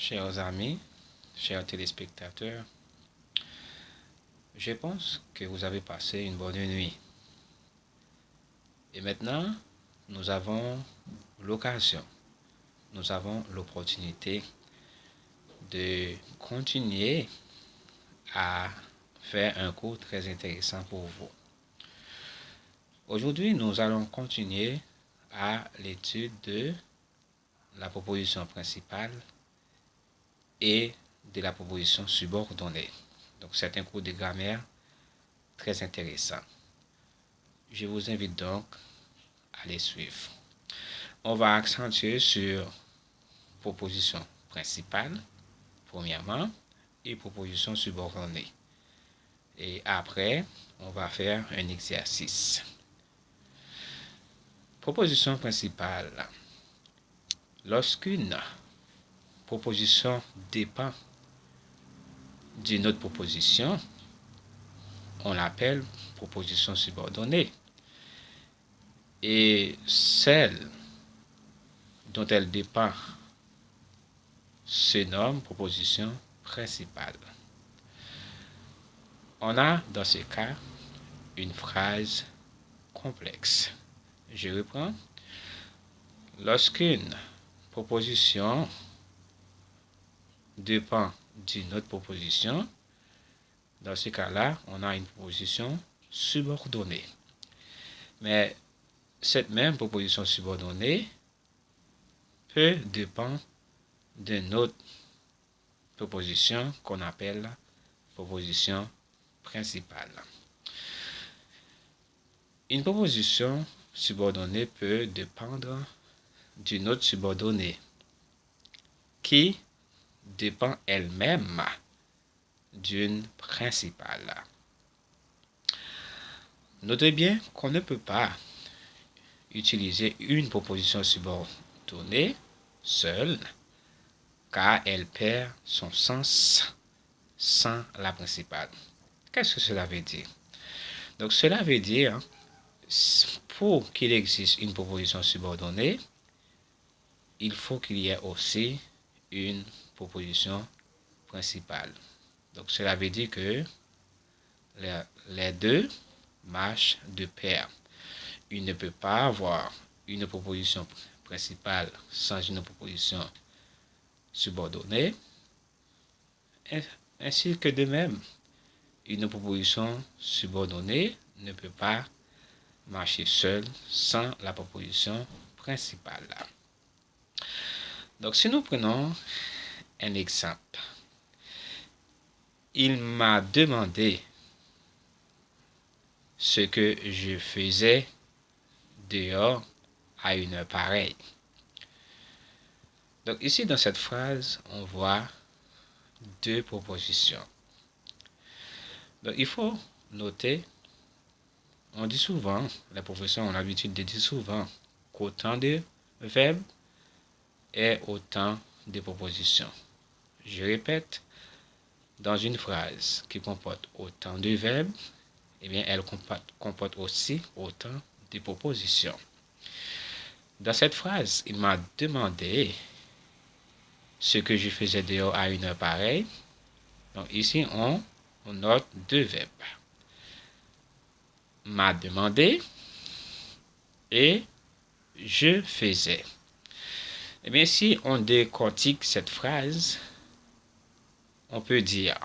Chers amis, chers téléspectateurs, je pense que vous avez passé une bonne nuit. Et maintenant, nous avons l'occasion, nous avons l'opportunité de continuer à faire un cours très intéressant pour vous. Aujourd'hui, nous allons continuer à l'étude de la proposition principale et de la proposition subordonnée. Donc, c'est un cours de grammaire très intéressant. Je vous invite donc à les suivre. On va accentuer sur proposition principale, premièrement, et proposition subordonnée. Et après, on va faire un exercice. Proposition principale. Lorsqu'une proposition dépend d'une autre proposition, on l'appelle proposition subordonnée. Et celle dont elle dépend se nomme proposition principale. On a dans ce cas une phrase complexe. Je reprends. Lorsqu'une proposition dépend d'une autre proposition, dans ce cas-là, on a une proposition subordonnée. Mais cette même proposition subordonnée peut dépendre d'une autre proposition qu'on appelle proposition principale. Une proposition subordonnée peut dépendre d'une autre subordonnée qui dépend elle-même d'une principale. Notez bien qu'on ne peut pas utiliser une proposition subordonnée seule car elle perd son sens sans la principale. Qu'est-ce que cela veut dire? Donc cela veut dire, pour qu'il existe une proposition subordonnée, il faut qu'il y ait aussi une proposition principale. Donc cela veut dire que les deux marchent de pair. Il ne peut pas avoir une proposition principale sans une proposition subordonnée, ainsi que de même, une proposition subordonnée ne peut pas marcher seule sans la proposition principale. Donc si nous prenons un exemple, il m'a demandé ce que je faisais dehors à une heure pareille. Donc ici dans cette phrase, on voit deux propositions. Donc il faut noter, on dit souvent, les professeurs ont l'habitude de dire souvent qu'autant de verbes est autant de propositions. Je répète, dans une phrase qui comporte autant de verbes, eh bien, elle comporte aussi autant de propositions. Dans cette phrase, il m'a demandé ce que je faisais dehors à une heure pareille. Donc ici, on note deux verbes. M'a demandé et je faisais. Eh bien, si on décortique cette phrase, on peut dire